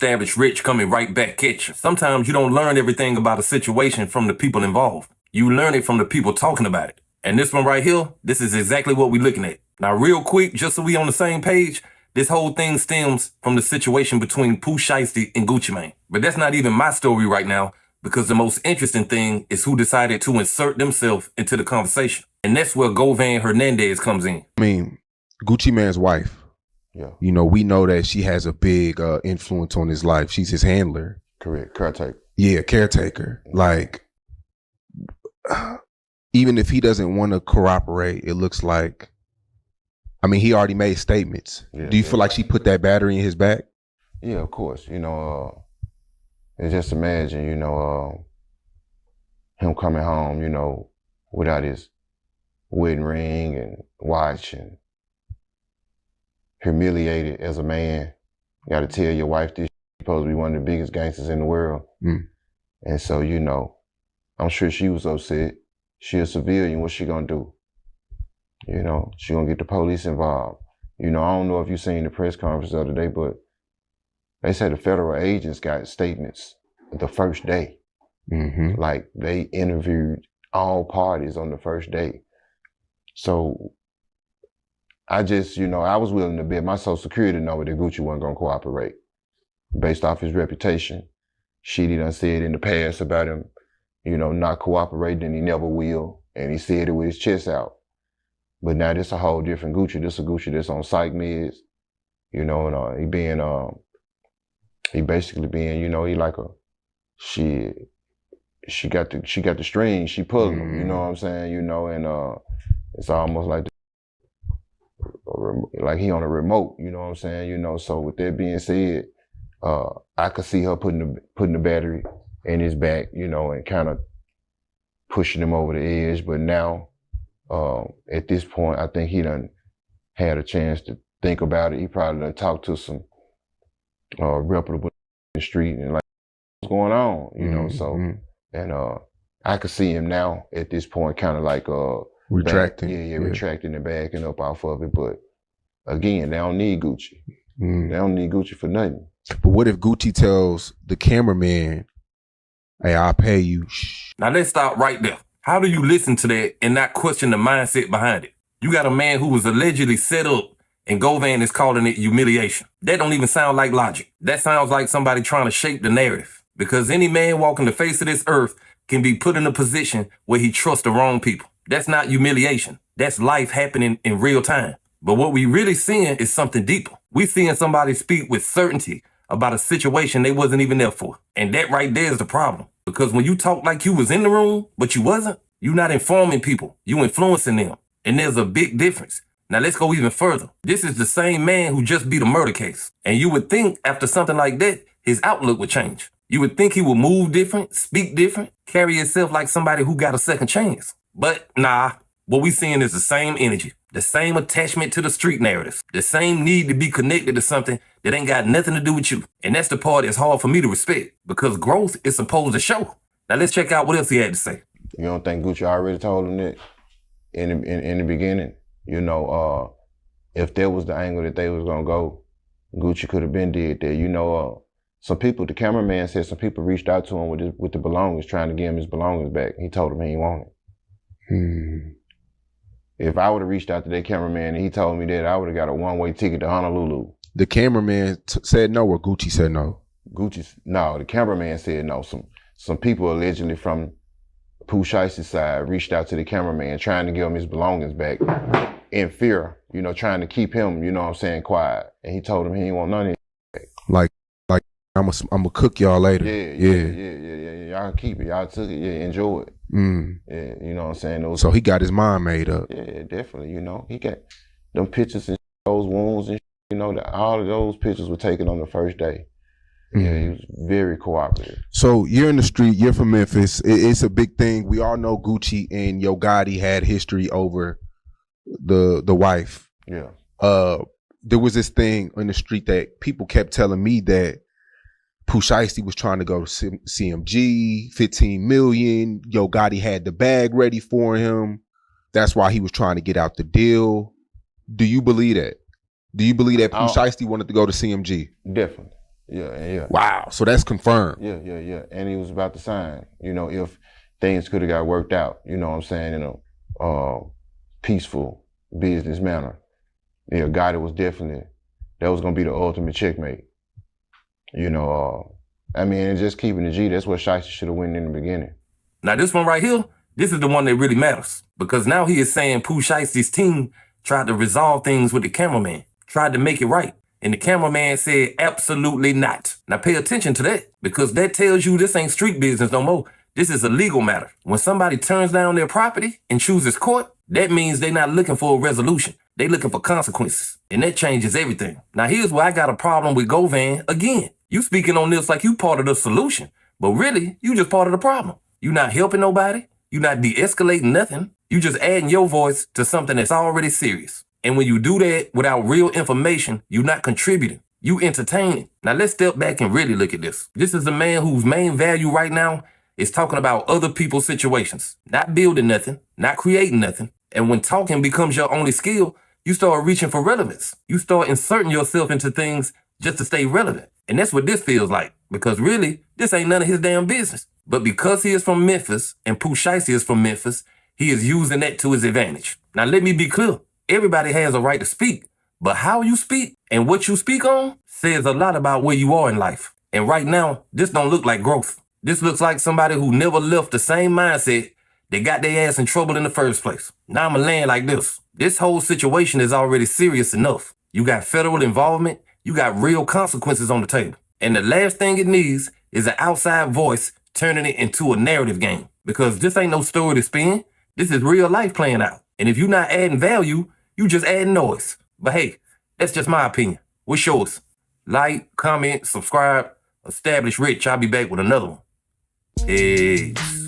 established rich coming right back at you. Sometimes you don't learn everything about a situation from the people involved. You learn it from the people talking about it. And this one right here, this is exactly what we're looking at. Now, real quick, just so we on the same page, this whole thing stems from the situation between Pooh, Shiesty and Gucci Mane. But that's not even my story right now, because the most interesting thing is who decided to insert themselves into the conversation. And that's where Govan Hernandez comes in. I mean, Gucci Mane's wife. Yeah. You know, we know that she has a big influence on his life. She's his handler. Correct. Caretaker. Yeah, caretaker. Like, even if he doesn't want to cooperate, it looks like, I mean, he already made statements. Yeah, do you feel like she put that battery in his back? Yeah, of course. You know, and just imagine, you know, him coming home, you know, without his wedding ring and watch, and humiliated as a man. You got to tell your wife this, you're supposed to be one of the biggest gangsters in the world. Mm. And so, you know, I'm sure she was upset. She a civilian, what's she gonna do? You know, she gonna get the police involved. You know, I don't know if you seen the press conference the other day, but they said the federal agents got statements the first day. Mm-hmm. Like, they interviewed all parties on the first day. So I just, you know, I was willing to bet my social security number that Gucci wasn't gonna cooperate based off his reputation. Shiesty done said in the past about him, you know, not cooperating, and he never will. And he said it with his chest out. But now this a whole different Gucci. This a Gucci that's on psych meds, you know, and he basically being, you know, he like a, she got the strings, she pulling them, you know what I'm saying, you know, and it's almost like he on a remote, you know what I'm saying, you know. So with that being said, I could see her putting the battery in his back, you know, and kind of pushing him over the edge. But now, at this point, I think he done had a chance to think about it. He probably done talked to some reputable in the street and like, what's going on, you know. So, and I could see him now at this point, kind of like retracting. Retracting and backing up off of it. But again, they don't need Gucci. They don't need Gucci for nothing. But what if Gucci tells the cameraman, hey, I'll pay you? Now let's stop right there. How do you listen to that and not question the mindset behind it? You got a man who was allegedly set up, and Govan is calling it humiliation. That don't even sound like logic. That sounds like somebody trying to shape the narrative. Because any man walking the face of this earth can be put in a position where he trusts the wrong people. That's not humiliation. That's life happening in real time. But what we really seeing is something deeper. We seeing somebody speak with certainty about a situation they wasn't even there for. And that right there is the problem. Because when you talk like you was in the room, but you wasn't, you're not informing people. You influencing them. And there's a big difference. Now let's go even further. This is the same man who just beat a murder case. And you would think after something like that, his outlook would change. You would think he would move different, speak different, carry himself like somebody who got a second chance. But nah, what we seeing is the same energy, the same attachment to the street narratives, the same need to be connected to something that ain't got nothing to do with you. And that's the part that's hard for me to respect, because growth is supposed to show. Now let's check out what else he had to say. You don't think Gucci already told him that in the beginning? You know, if that was the angle that they was gonna go, Gucci could have been did that. You know, some people, the cameraman said some people reached out to him with the belongings, trying to get him his belongings back. He told them he didn't want it. If I would have reached out to that cameraman and he told me that, I would have got a one-way ticket to Honolulu. The cameraman said no, or Gucci said no? No, the cameraman said no. Some people allegedly from Pooh Shiesty's side reached out to the cameraman trying to give him his belongings back in fear, you know, trying to keep him, you know what I'm saying, quiet. And he told him he didn't want none of it. Like I'm gonna cook y'all later. Yeah. Y'all keep it. Y'all took it. Yeah, enjoy it. Yeah, you know what I'm saying? So he got his mind made up. Yeah, definitely. You know, he got them pictures and those wounds and you know, all of those pictures were taken on the first day. Yeah, he was very cooperative. So you're in the street, you're from Memphis. It's a big thing. We all know Gucci and Yo Gotti had history over the wife. Yeah. There was this thing in the street that people kept telling me that Pooh Shiesty was trying to go to CMG, 15 million. Yo Gotti had the bag ready for him. That's why he was trying to get out the deal. Do you believe that? Do you believe that Pooh Shiesty wanted to go to CMG? Definitely. Yeah. Wow. So that's confirmed. Yeah. And he was about to sign. You know, if things could have got worked out, you know what I'm saying, in a peaceful business manner. Yeah, Gotti was definitely, that was gonna be the ultimate checkmate. You know, I mean, and just keeping the G, that's what Shiesty should have went in the beginning. Now this one right here, this is the one that really matters. Because now he is saying Pooh Shiesty's team tried to resolve things with the cameraman, tried to make it right. And the cameraman said, absolutely not. Now pay attention to that, because that tells you this ain't street business no more. This is a legal matter. When somebody turns down their property and chooses court, that means they're not looking for a resolution. They looking for consequences. And that changes everything. Now here's where I got a problem with Govan again. You speaking on this like you part of the solution, but really, you just part of the problem. You not helping nobody. You not de-escalating nothing. You just adding your voice to something that's already serious. And when you do that without real information, you're not contributing. You entertaining. Now let's step back and really look at this. This is a man whose main value right now is talking about other people's situations, not building nothing, not creating nothing. And when talking becomes your only skill, you start reaching for relevance. You start inserting yourself into things just to stay relevant. And that's what this feels like, because really, this ain't none of his damn business. But because he is from Memphis and Pooh Shiesty is from Memphis, he is using that to his advantage. Now let me be clear. Everybody has a right to speak, but how you speak and what you speak on says a lot about where you are in life. And right now, this don't look like growth. This looks like somebody who never left the same mindset that got their ass in trouble in the first place. Now I'ma land like this. This whole situation is already serious enough. You got federal involvement, you got real consequences on the table. And the last thing it needs is an outside voice turning it into a narrative game. Because this ain't no story to spin. This is real life playing out. And if you're not adding value, you just adding noise. But hey, that's just my opinion. What's yours? Like, comment, subscribe. Establish Rich. I'll be back with another one. Peace.